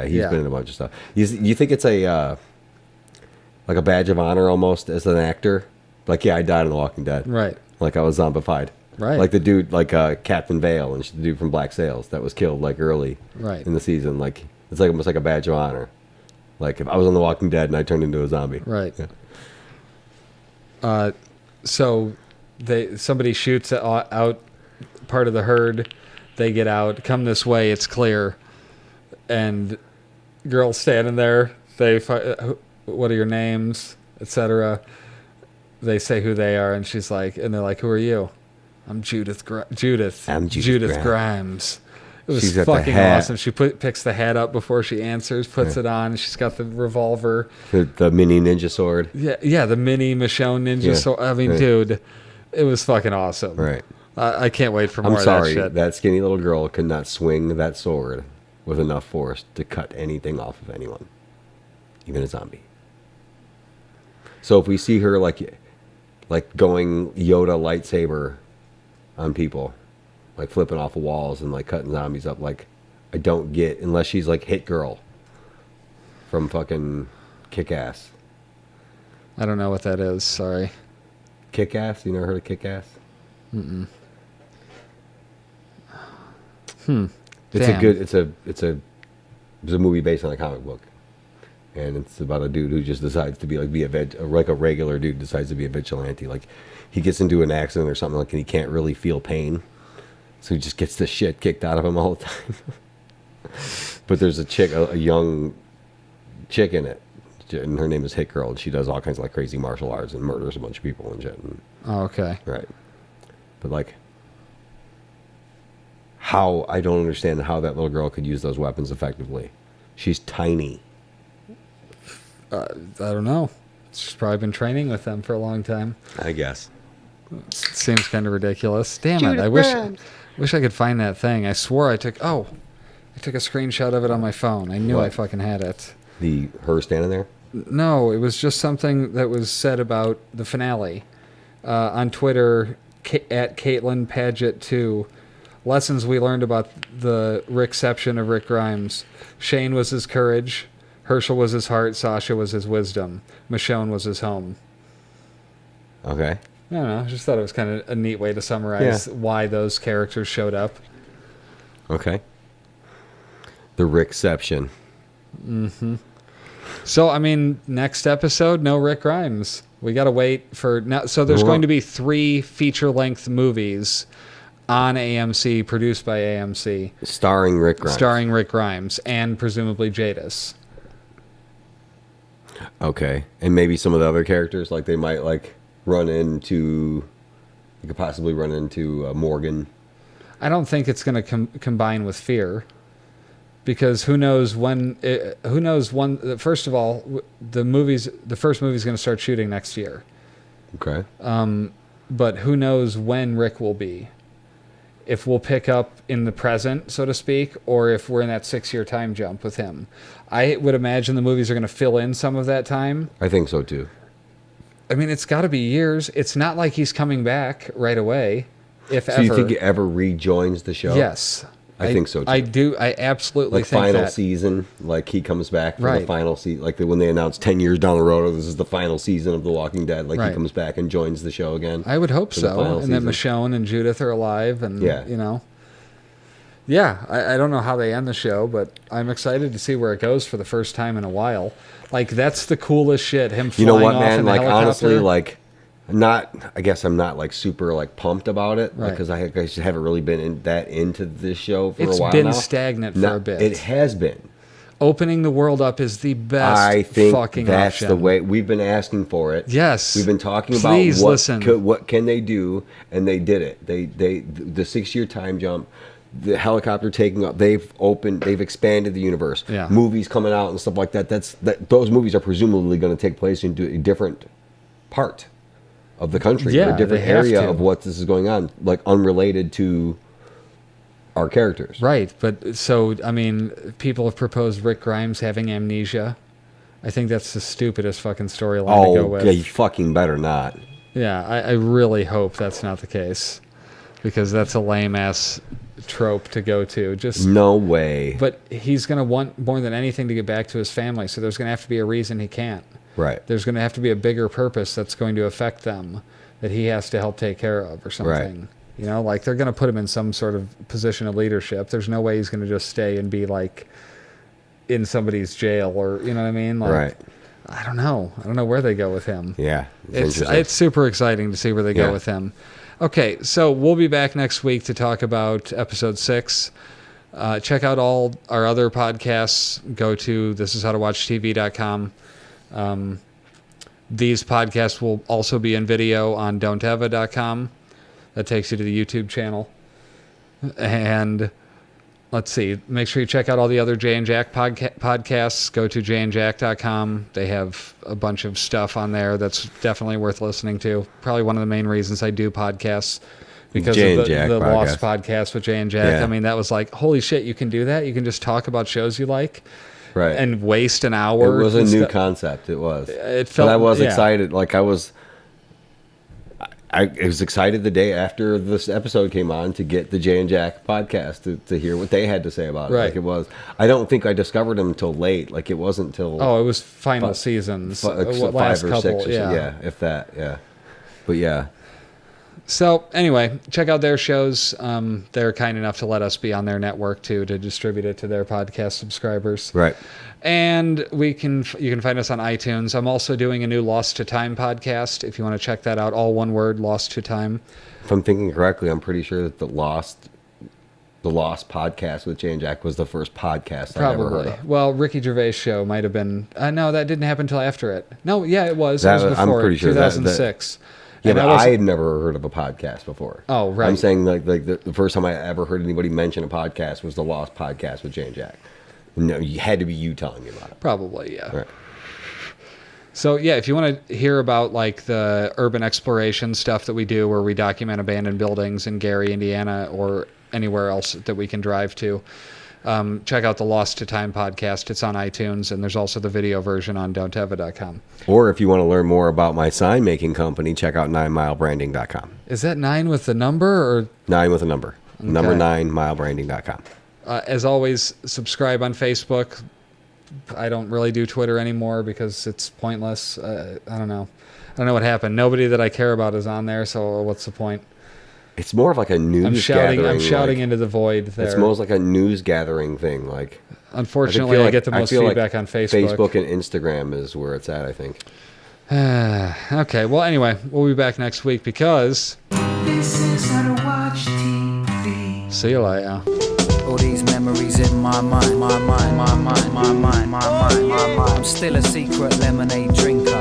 he's been in a bunch of stuff. You think it's a like a badge of honor almost as an actor? Like, yeah, I died in The Walking Dead. Right. Like, I was zombified. Right. Like the dude, like Captain Vale, and the dude from Black Sails that was killed, like, early in the season. Like, it's like almost like a badge of honor. Like, if I was on The Walking Dead and I turned into a zombie. Right. Yeah. So somebody shoots out part of the herd. They get out. Come this way. It's clear. And girls standing there. What are your names, etc. They say who they are, and she's like, and they're like, who are you? I'm Judith. I'm Judith Grimes. It was fucking awesome. She picks the hat up before she answers, puts it on. She's got the revolver. The mini ninja sword. Yeah, the mini Michonne ninja sword. I mean, dude, it was fucking awesome. Right. I can't wait for more I'm sorry, of that shit. that skinny little girl could not swing that sword with enough force to cut anything off of anyone, even a zombie. So if we see her like going Yoda lightsaber on people, like flipping off of walls and like cutting zombies up, like I don't get, unless she's like Hit Girl from fucking Kick-Ass. I don't know what that is. Sorry. Kick-Ass? You never heard of Kick-Ass? Mm-mm. It's a movie based on a comic book, and it's about a dude who just decides to be like a regular dude decides to be a vigilante. Like he gets into an accident or something like, and he can't really feel pain, so he just gets the shit kicked out of him all the time. But there's a young chick in it, and her name is Hit Girl, and she does all kinds of like crazy martial arts and murders a bunch of people and shit. Oh, okay. Right. But like, how I don't understand how that little girl could use those weapons effectively. She's tiny. I don't know. She's probably been training with them for a long time. I guess. Seems kind of ridiculous. Damn it! I wish I could find that thing. I swore I took a screenshot of it on my phone. I knew What? I fucking had it. Her standing there? No, it was just something that was said about the finale on Twitter at Caitlin Paget 2. Lessons we learned about the Rickception of Rick Grimes. Shane was his courage. Herschel was his heart. Sasha was his wisdom. Michonne was his home. Okay. I don't know. I just thought it was kind of a neat way to summarize why those characters showed up. Okay. The Rickception. Mm-hmm. So, I mean, next episode, no Rick Grimes. We got to wait for... now. So there's going to be 3 feature-length movies on AMC, produced by AMC. Starring Rick Grimes. Starring Rick Grimes, and presumably Jadis. Okay. And maybe some of the other characters, like they might like run into... You could possibly run into Morgan. I don't think it's going to combine with Fear. Because who knows when... First of all, the first movie's going to start shooting next year. Okay. But who knows when Rick will be. If we'll pick up in the present, so to speak, or if we're in that 6-year time jump with him. I would imagine the movies are going to fill in some of that time. I think so, too. I mean, it's got to be years. It's not like he's coming back right away, if ever. So you think he ever rejoins the show? Yes. I think so, too. I do. I absolutely think final that. Season, like he comes back for the final season, like when they announce 10 years down the road, this is the final season of The Walking Dead, like he comes back and joins the show again. I would hope so. And then Michonne and Judith are alive, and you know. Yeah, I don't know how they end the show, but I'm excited to see where it goes for the first time in a while. Like, that's the coolest shit. Him flying off in the helicopter. Honestly, like, I guess I'm not like super like pumped about it because I just haven't really been into this show for a while now. It's been stagnant for a bit. It has been. Opening the world up is the best I think fucking that's option. the way. We've been asking for it. Yes. We've been talking Please about listen. what can they do, and they did it. The 6-year time jump, the helicopter taking up. They've expanded the universe. Yeah. Movies coming out and stuff like that. Those movies are presumably going to take place in a different part of the country, or a different area of what this is going on, like unrelated to our characters. Right, but so, I mean, people have proposed Rick Grimes having amnesia. I think that's the stupidest fucking storyline to go with. Yeah, you fucking better not. Yeah, I really hope that's not the case, because that's a lame-ass trope to go to. Just no way. But he's going to want more than anything to get back to his family, so there's going to have to be a reason he can't. Right. There's going to have to be a bigger purpose that's going to affect them that he has to help take care of or something. Right. You know, like they're going to put him in some sort of position of leadership. There's no way he's going to just stay and be like in somebody's jail or, you know what I mean? Like, right. I don't know. I don't know where they go with him. Yeah. It's super exciting to see where they go with him. Okay, so we'll be back next week to talk about episode 6. Check out all our other podcasts. Go to thishishowtowatchtv.com. These podcasts will also be in video on don'teva.com. That takes you to the YouTube channel. And let's see, make sure you check out all the other Jay and Jack podcasts. Go to jayandjack.com. They have a bunch of stuff on there that's definitely worth listening to. Probably one of the main reasons I do podcasts, because Jay of and Jack the podcast. Lost podcast with Jay and Jack. Yeah. I mean, that was like, holy shit, you can do that? You can just talk about shows you like? Right. And waste an hour? It was a new concept. It was. It felt, but I was excited. Like, I was excited the day after this episode came on to get the Jay and Jack podcast to hear what they had to say about it. Right. Like, it was. I don't think I discovered them until late. Like, it wasn't till. Oh, it was final seasons. Last 5 or couple, 6 or yeah, if that. Yeah. But yeah. So anyway, check out their shows. They're kind enough to let us be on their network too, to distribute it to their podcast subscribers. Right. And you can find us on iTunes. I'm also doing a new Lost to Time podcast. If you want to check that out, all one word, Lost to Time. If I'm thinking correctly, I'm pretty sure that the Lost podcast with Jay and Jack was the first podcast I ever heard of. Well, Ricky Gervais' show might have been. No, that didn't happen until after it. No, yeah, it was. It was before. I'm pretty sure 2006. Yeah, but I had never heard of a podcast before. Oh, right. I'm saying like the first time I ever heard anybody mention a podcast was the Lost podcast with Jay and Jack. No, you had to be you telling me about it. Probably, yeah. Right. So yeah, if you want to hear about like the urban exploration stuff that we do, where we document abandoned buildings in Gary, Indiana, or anywhere else that we can drive to, check out the Lost to Time podcast. It's on iTunes, and there's also the video version on don'teva.com. Or if you want to learn more about my sign making company, check out 9milebranding.com. Is that 9 with the number or 9 with a number? Okay. Number 9milebranding.com. As always, subscribe on Facebook. I don't really do Twitter anymore because it's pointless. I don't know what happened. Nobody that I care about is on there, so what's the point? It's more of like a news gathering. I'm shouting into the void there. It's most like a news gathering thing. Like, unfortunately, I get the most feedback on Facebook. Facebook and Instagram is where it's at, I think. Okay, well, anyway, we'll be back next week because... This is how to watch TV. See you later. All these memories in my mind, my mind. I'm still a secret lemonade drinker.